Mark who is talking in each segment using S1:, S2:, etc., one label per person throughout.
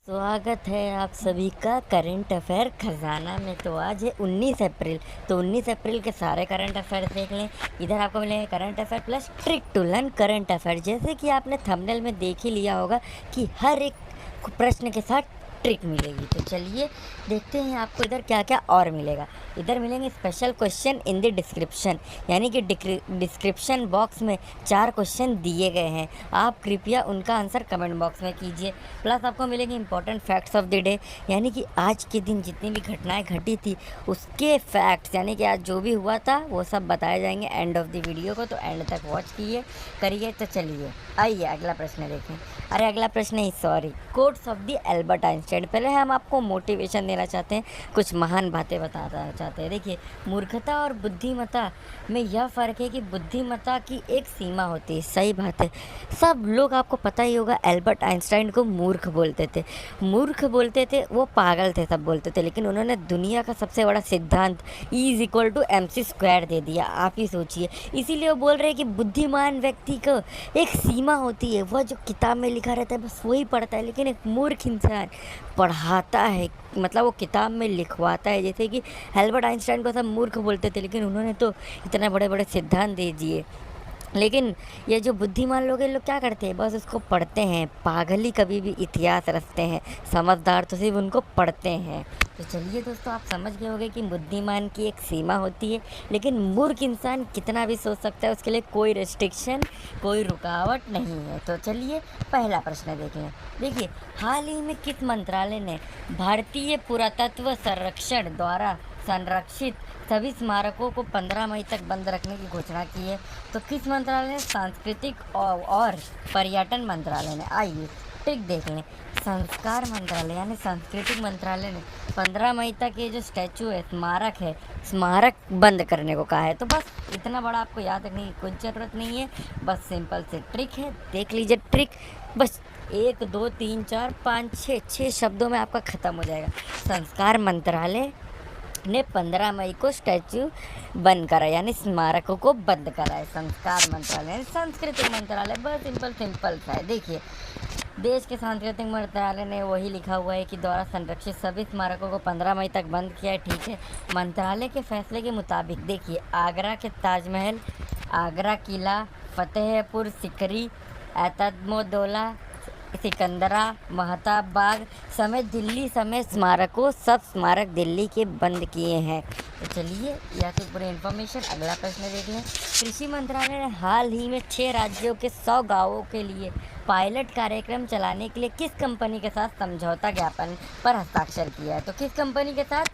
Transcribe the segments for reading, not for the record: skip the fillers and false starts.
S1: स्वागत है आप सभी का करंट अफेयर खजाना में। तो आज है 19 अप्रैल। तो 19 अप्रैल के सारे करंट अफेयर देख लें। इधर आपको मिलेंगे current affair plus trick to learn current affair. जैसे कि आपने थंबनेल में देख ही लिया होगा कि हर एक प्रश्न के साथ ट्रिक मिलेगी। तो चलिए देखते हैं आपको इधर क्या क्या और मिलेगा। इधर मिलेंगे special question in the description, यानी कि डिस्क्रिप्शन बॉक्स में 4 क्वेश्चन दिए गए हैं। आप कृपया उनका आंसर कमेंट बॉक्स में कीजिए। प्लस आपको मिलेंगे important facts of the day, यानी कि आज के दिन जितनी भी घटनाएं घटी थी उसके फैक्ट्स, यानी कि आज जो भी हुआ था वो सब बताए जाएंगे एंड ऑफ द वीडियो को। तो एंड तक वॉच करिए। तो चलिए आइए अगला प्रश्न देखें। अरे अगला प्रश्न ही sorry, quotes of the Albert Einstein. पहले हम आपको मोटिवेशन देना चाहते हैं, कुछ महान बातें बताना चाहते हैं। देखिए, मूर्खता और बुद्धिमत्ता में यह फ़र्क है कि बुद्धिमत्ता की एक सीमा होती है। सही बात है, सब लोग आपको पता ही होगा एल्बर्ट आइंस्टाइन को मूर्ख बोलते थे। मूर्ख बोलते थे, वो पागल थे सब बोलते थे, लेकिन उन्होंने दुनिया का सबसे बड़ा सिद्धांत E=mc² दे दिया। आप ही सोचिए, इसीलिए वो बोल रहे हैं कि बुद्धिमान व्यक्ति को एक सीमा होती है, वह जो किताब में लिखा रहता है बस वही पढ़ता है, लेकिन एक मूर्ख इंसान पढ़ाता है, मतलब वो किताब में लिखवाता है। जैसे कि एल्बर्ट आइंस्टाइन को सब मूर्ख बोलते थे, लेकिन उन्होंने तो इतने बड़े बड़े सिद्धांत दे दिए। लेकिन ये जो बुद्धिमान लोग हैं, लोग क्या करते हैं, बस उसको पढ़ते हैं। पागल ही कभी भी इतिहास रचते हैं, समझदार तो सिर्फ उनको पढ़ते हैं। तो चलिए दोस्तों, आप समझ गए होंगे कि बुद्धिमान की एक सीमा होती है, लेकिन मूर्ख इंसान कितना भी सोच सकता है, उसके लिए कोई रेस्ट्रिक्शन, कोई रुकावट नहीं है। तो चलिए पहला प्रश्न देख लें। देखिए, हाल ही में किस मंत्रालय ने भारतीय पुरातत्व संरक्षण द्वारा संरक्षित सभी स्मारकों को 15 मई तक बंद रखने की घोषणा की है? तो किस मंत्रालय ने? सांस्कृतिक और पर्यटन मंत्रालय ने। आइए ट्रिक देख लें। संस्कार मंत्रालय यानी सांस्कृतिक मंत्रालय ने 15 मई तक ये जो स्टैचू है, स्मारक बंद करने को कहा है। तो बस इतना बड़ा आपको याद रखने की कोई ज़रूरत नहीं है, बस सिंपल से ट्रिक है, देख लीजिए ट्रिक। बस 1 2 3 4 5 6 शब्दों में आपका ख़त्म हो जाएगा। संस्कार मंत्रालय ने 15 मई को स्टैचू बंद करा, यानी स्मारकों को बंद करा है। संस्कार मंत्रालय यानी सांस्कृतिक मंत्रालय, बहुत सिंपल सा है। देखिए, देश के सांस्कृतिक मंत्रालय ने वही लिखा हुआ है कि द्वारा संरक्षित सभी स्मारकों को 15 मई तक बंद किया है। ठीक है, मंत्रालय के फैसले के मुताबिक देखिए, आगरा के ताजमहल, आगरा किला, फतेहपुर सिकरी, एतदमोदौला, सिकंदरा, महताब बाग समेत दिल्ली समेत सब स्मारक दिल्ली के बंद किए हैं। तो चलिए यह तो पूरी इन्फॉर्मेशन। अगला प्रश्न देख लें। कृषि मंत्रालय ने हाल ही में 6 राज्यों के 100 गांवों के लिए पायलट कार्यक्रम चलाने के लिए किस कंपनी के साथ समझौता ज्ञापन पर हस्ताक्षर किया है? तो किस कंपनी के साथ?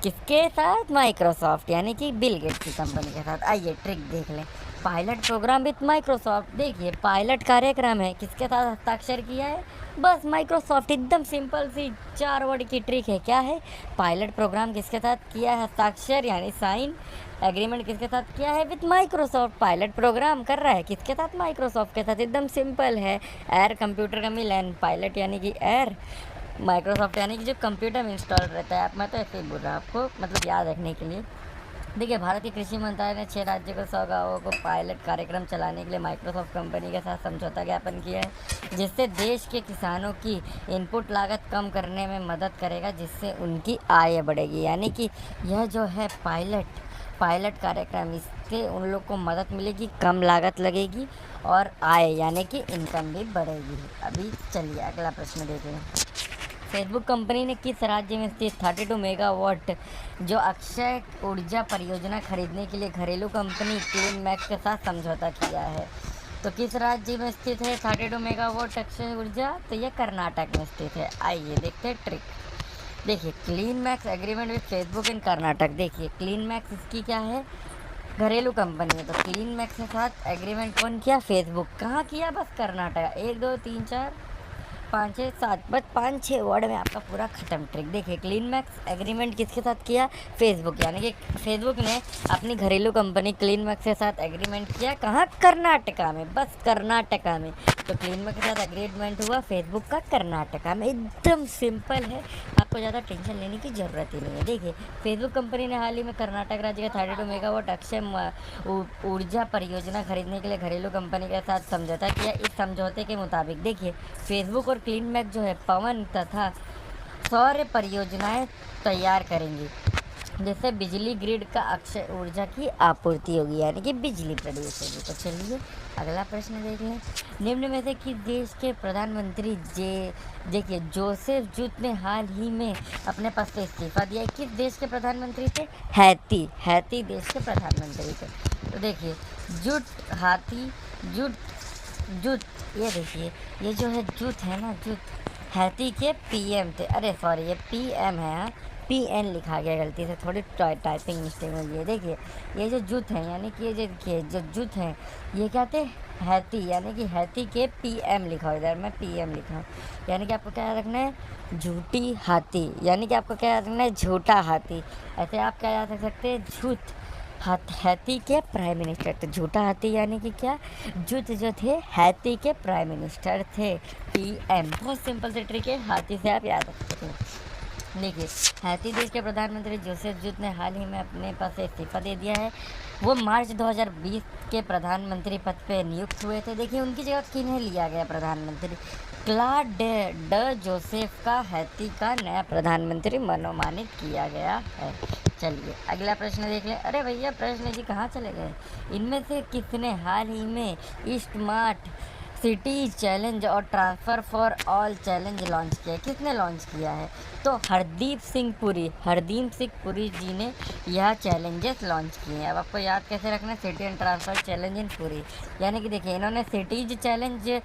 S1: किसके साथ? माइक्रोसॉफ्ट, यानी कि बिल गेट्स की कंपनी के साथ। आइए ट्रिक देख लें। Pilot program with Microsoft. देखिए, पायलट कार्यक्रम है, किसके साथ हस्ताक्षर किया है? बस माइक्रोसॉफ्ट। एकदम सिंपल सी 4 वर्ड की ट्रिक है। क्या है? पायलट प्रोग्राम किसके साथ किया है हस्ताक्षर, यानी साइन। एग्रीमेंट किसके साथ किया है? With Microsoft. पायलट प्रोग्राम कर रहा है किसके साथ? माइक्रोसॉफ्ट के साथ। एकदम सिंपल है। एयर कंप्यूटर का मिलन, पायलट यानी कि एयर, माइक्रोसॉफ्ट यानी कि जो कंप्यूटर में इंस्टॉल रहता है। मैं तो ऐसे ही बोल रहा हूँ आपको, मतलब याद रखने के लिए। देखिए, भारत के कृषि मंत्रालय ने 6 राज्यों को 100 गाँवों को पायलट कार्यक्रम चलाने के लिए माइक्रोसॉफ्ट कंपनी के साथ समझौता ज्ञापन किया है, जिससे देश के किसानों की इनपुट लागत कम करने में मदद करेगा, जिससे उनकी आय बढ़ेगी। यानी कि यह जो है पायलट कार्यक्रम, इससे उन लोग को मदद मिलेगी, कम लागत लगेगी और आय यानी कि इनकम भी बढ़ेगी। अभी चलिए अगला प्रश्न देख लें। फेसबुक कंपनी ने किस राज्य में स्थित 32 मेगावाट जो अक्षय ऊर्जा परियोजना खरीदने के लिए घरेलू कंपनी क्लीनमैक्स के साथ समझौता किया है? तो किस राज्य में स्थित है 32 मेगावाट अक्षय ऊर्जा? तो यह कर्नाटक में स्थित है। आइए देखते हैं ट्रिक। देखिए, क्लीनमैक्स एग्रीमेंट विद फेसबुक इन कर्नाटक। देखिए, क्लीनमैक्स इसकी क्या है? घरेलू कंपनी है। तो क्लीनमैक्स के साथ एग्रीमेंट कौन किया? फेसबुक। कहाँ किया? बस कर्नाटक। 1 2 3 4 5 6 7, बस 5-6 वर्ड में आपका पूरा खत्म ट्रिक। देखिए, क्लीनमैक्स एग्रीमेंट किसके साथ किया? फेसबुक, यानी कि फेसबुक ने अपनी घरेलू कंपनी क्लीनमैक्स के साथ एग्रीमेंट किया। कहाँ? कर्नाटका में। बस कर्नाटका में। तो क्लीनमैक्स के साथ एग्रीमेंट हुआ फेसबुक का कर्नाटका में। एकदम सिंपल है, आपको ज़्यादा टेंशन लेने की ज़रूरत ही नहीं है। देखिए, फेसबुक कंपनी ने हाल ही में कर्नाटक राज्य का 32 मेगावाट अक्षय ऊर्जा परियोजना खरीदने के लिए घरेलू कंपनी के साथ समझौता किया। इस समझौते के मुताबिक देखिए, फेसबुक और क्लीनमेक जो है पवन तथा सौर परियोजनाएं तैयार करेंगी, जिससे बिजली ग्रिड का अक्षय ऊर्जा की आपूर्ति होगी, यानी कि बिजली प्रोड्यूस होगी। तो चलिए अगला प्रश्न देख लें। निम्न में से किस देश के प्रधानमंत्री देखिए जोसेफ जूथ ने हाल ही में अपने पद से इस्तीफा दिया है। किस देश के प्रधानमंत्री थे? हैती देश के प्रधानमंत्री थे। तो देखिए जूथ ये देखिए, ये जो है जूथ है ना, जूथ हैती के पीएम थे। अरे सॉरी, ये पीएम है, हाँ पीएन लिखा गया गलती से, थोड़ी टाइपिंग मिस्टेक हो गई। देखिए ये जो जूथ है, यानी कि ये जो देखिए जो जूथ है ये क्या थे? हैती, यानी कि हैती के पीएम लिखा हो, इधर मैं पीएम लिखा हूँ। यानी कि आपको क्या याद रखना है? झूठी हाथी, यानी कि आपको क्या याद रखना है? झूठा हाथी। ऐसे आप क्या याद रख सकते हैं? झूठ हैती के प्राइम मिनिस्टर। तो झूठा हाथी यानी कि क्या? जूथ जो थे हैती के प्राइम मिनिस्टर थे, पीएम। बहुत सिंपल से ट्रिक है, हाथी से आप याद रख सकते हैं। देखिए हैती देश के प्रधानमंत्री जोसेफ जूथ ने हाल ही में अपने पद से इस्तीफा दे दिया है। वो मार्च 2020 के प्रधानमंत्री पद पे नियुक्त हुए थे। देखिए उनकी जगह किन्हें लिया गया प्रधानमंत्री? क्लाड ड जोसेफ का हैती का नया प्रधानमंत्री मनोमानित किया गया है। चलिए अगला प्रश्न देख लें। अरे भैया प्रश्न जी कहाँ चले गए? इनमें से किसने हाल ही में स्मार्ट सिटी चैलेंज और transfer for all challenge launch किया है? किसने लॉन्च किया है? तो हरदीप सिंह पुरी जी ने यह चैलेंजेस लॉन्च किए हैं। अब आपको याद कैसे रखना है? City and transfer challenge in Puri, यानी कि देखिए इन्होंने सिटीज चैलेंज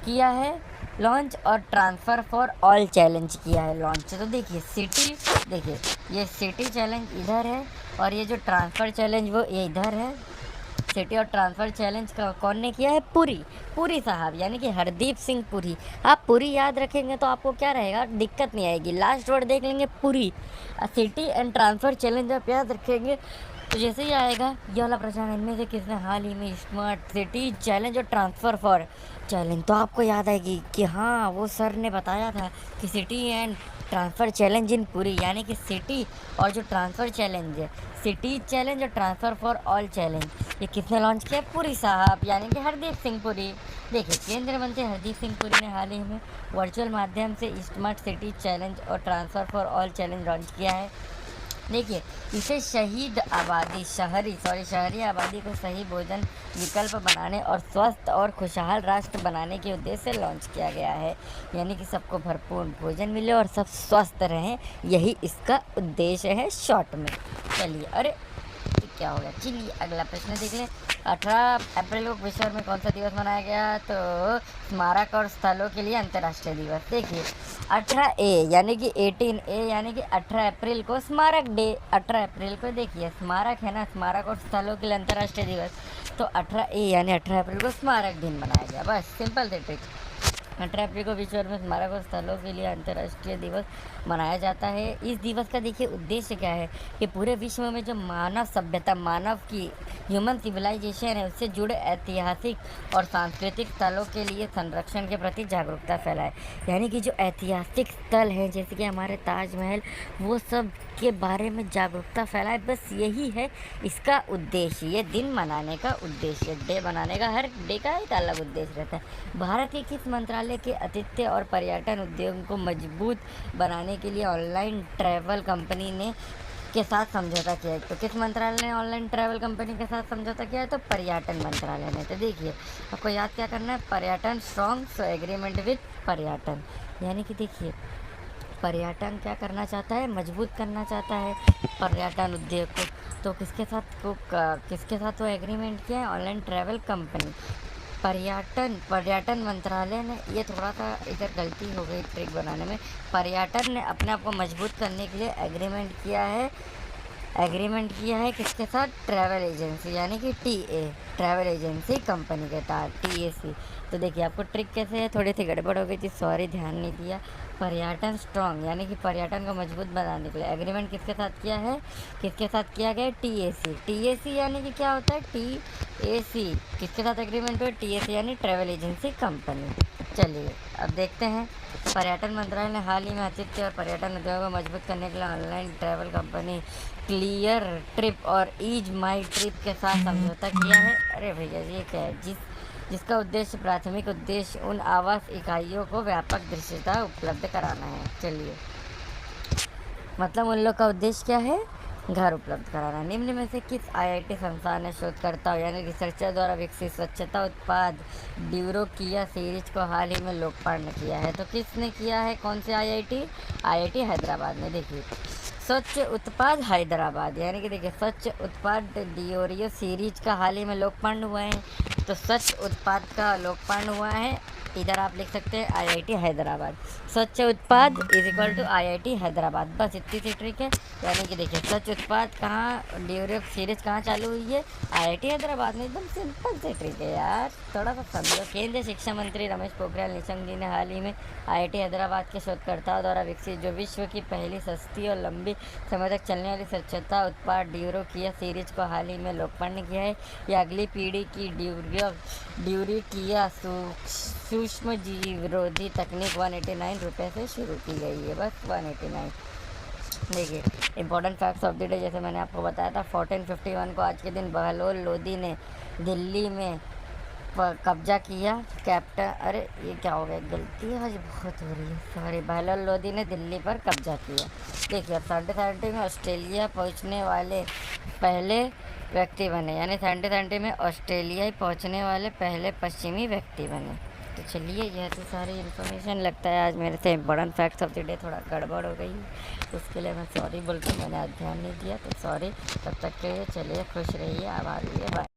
S1: किया है लॉन्च और ट्रांसफ़र फॉर ऑल चैलेंज किया है लॉन्च। तो देखिए सिटी, देखिए ये सिटी चैलेंज इधर है और ये जो ट्रांसफ़र चैलेंज वो ये इधर है। सिटी और ट्रांसफ़र चैलेंज का कौन ने किया है? पुरी साहब, यानी कि हरदीप सिंह पुरी। आप पुरी याद रखेंगे तो आपको क्या रहेगा? दिक्कत नहीं आएगी। लास्ट वर्ड देख लेंगे Puri. City and transfer challenge आप याद रखेंगे तो जैसे ही आएगा ये वाला प्रश्न, इनमें से किसने हाल ही में स्मार्ट सिटी चैलेंज और ट्रांसफ़र फॉर चैलेंज, तो आपको याद आएगी कि हाँ वो सर ने बताया था कि city and transfer challenge in Puri, यानी कि सिटी और जो ट्रांसफ़र चैलेंज है, सिटी चैलेंज और ट्रांसफ़र फॉर ऑल चैलेंज, ये किसने लॉन्च किया? पुरी साहब, यानी कि हरदीप सिंह पुरी। देखिए केंद्रीय मंत्री हरदीप सिंह पुरी ने हाल ही में वर्चुअल माध्यम से स्मार्ट सिटी चैलेंज और transfer for all challenge launch किया है। देखिए इसे शहरी आबादी को सही भोजन विकल्प बनाने और स्वस्थ और खुशहाल राष्ट्र बनाने के उद्देश्य से लॉन्च किया गया है, यानी कि सबको भरपूर भोजन मिले और सब स्वस्थ रहें, यही इसका उद्देश्य है शॉर्ट में। चलिए अरे क्या हो गया? चलिए अगला प्रश्न देख लें। 18 अप्रैल को विश्व भर में कौन सा दिवस मनाया गया? तो स्मारक और स्थलों के लिए अंतर्राष्ट्रीय दिवस। देखिए 18A यानी कि 18A यानी कि 18 अप्रैल को स्मारक डे। 18 अप्रैल को देखिए स्मारक है ना, स्मारक और स्थलों के लिए अंतर्राष्ट्रीय दिवस, तो 18A यानी 18 अप्रैल को स्मारक दिन मनाया गया। बस सिंपल से ट्रिक। 18 अप्रैल को विश्व भर में स्मारक और स्थलों के लिए अंतर्राष्ट्रीय दिवस मनाया जाता है। इस दिवस का देखिए उद्देश्य क्या है कि पूरे विश्व में जो मानव सभ्यता, मानव की ह्यूमन सिविलाइजेशन है, उससे जुड़े ऐतिहासिक और सांस्कृतिक स्थलों के लिए संरक्षण के प्रति जागरूकता फैलाए। यानी कि जो ऐतिहासिक स्थल हैं जैसे कि हमारे ताजमहल, वो सब के बारे में जागरूकता फैलाए, बस यही है इसका उद्देश्य। ये दिन मनाने का उद्देश्य, डे बनाने का, हर डे का एक अलग उद्देश्य रहता है। भारत के किस मंत्रालय के आतिथ्य और पर्यटन उद्योग को मजबूत बनाने के लिए ऑनलाइन ट्रैवल कंपनी ने के साथ समझौता किया है? तो किस मंत्रालय ने ऑनलाइन ट्रैवल कंपनी के साथ समझौता किया है? तो पर्यटन मंत्रालय ने। तो देखिए आपको याद क्या करना है? पर्यटन स्ट्रॉन्ग एग्रीमेंट विद पर्यटन, यानी कि देखिए पर्यटन क्या करना चाहता है? मजबूत करना चाहता है पर्यटन उद्योग को। तो किसके साथ वो एग्रीमेंट किया है? Online travel company. पर्यटन मंत्रालय ने, ये थोड़ा सा इधर गलती हो गई ट्रिक बनाने में, पर्यटन ने अपने आप को मजबूत करने के लिए एग्रीमेंट किया है किसके साथ? ट्रैवल एजेंसी, यानी कि ट्रैवल एजेंसी कंपनी के साथ, TAC। तो देखिए आपको ट्रिक कैसे है, थोड़ी सी गड़बड़ हो गई थी, सॉरी, ध्यान नहीं दिया। पर्यटन स्ट्रॉन्ग यानी कि पर्यटन को मजबूत बनाने के लिए एग्रीमेंट किसके साथ किया है? किसके साथ किया गया? TAC यानी कि क्या होता है? TAC किसके साथ एग्रीमेंट हुआ? TAC यानी ट्रैवल एजेंसी कंपनी। चलिए अब देखते हैं। पर्यटन मंत्रालय ने हाल ही में आतिथ्य और पर्यटन उद्योग को मजबूत करने के लिए online travel company clear trip और ईज माई ट्रिप के साथ समझौता किया है। अरे भैया ये क्या है? जिसका उद्देश्य प्राथमिक उद्देश्य उन आवास इकाइयों को व्यापक दृश्यता उपलब्ध कराना है। चलिए, मतलब उन लोग का उद्देश्य क्या है? घर उपलब्ध कराना। निम्न में से किस आईआईटी संस्थान ने शोधकर्ताओं यानी रिसर्चर द्वारा विकसित स्वच्छता उत्पाद ड्यूरोकिया सीरीज को हाल ही में लोकार्पण किया है? तो किसने किया है? कौन से आईआईटी? आईआईटी हैदराबाद ने। देखिए, स्वच्छ उत्पाद हैदराबाद, यानी कि देखिए स्वच्छ उत्पाद डिओरियो सीरीज का हाल ही में लोकार्पण हुआ है। तो स्वच्छ उत्पाद का लोकार्पण हुआ है, इधर आप लिख सकते हैं आईआईटी हैदराबाद। स्वच्छ उत्पाद is equal to IIT Hyderabad, बस इतनी सी ट्रिक है। यानी कि देखिए स्वच्छ उत्पाद कहाँ ड्यूरो सीरीज कहाँ चालू हुई है? आईआईटी हैदराबाद में। एकदम सिंपल सी ट्रिक है यार, थोड़ा सा समझो। केंद्रीय शिक्षा मंत्री रमेश पोखरियाल निशंक जी ने हाल ही में आईआईटी हैदराबाद के शोधकर्ताओं द्वारा विकसित जो विश्व की पहली सस्ती और लंबी समय तक चलने वाली स्वच्छता उत्पाद ड्यूरोकिया सीरीज को हाल ही में लोकार्पण किया है। यह अगली पीढ़ी की ड्यूरोकिया सूक्ष्म जीवरोधी तकनीक 189 रुपये से शुरू की गई है, बस 189। देखिए, important facts of the day, जैसे मैंने आपको बताया था 1451 को आज के दिन बहलोल लोधी ने दिल्ली में कब्जा किया। कैप्टन, अरे ये क्या हो गया, गलती आज बहुत हो रही है, सॉरी। बहलोल लोधी ने दिल्ली पर कब्जा किया। देखिए, 1770 में ऑस्ट्रेलिया पहुंचने वाले पहले व्यक्ति बने, यानी 1770 में ऑस्ट्रेलिया पहुंचने वाले पहले पश्चिमी व्यक्ति बने। तो चलिए, यह तो सारी इन्फॉर्मेशन लगता है आज मेरे से important facts of the day थोड़ा गड़बड़ हो गई, उसके लिए मैं सॉरी बोलती हूँ, मैंने आज ध्यान नहीं दिया, तो सॉरी। तब तक के लिए चलिए खुश रहिए, आभार रहिए, बाय।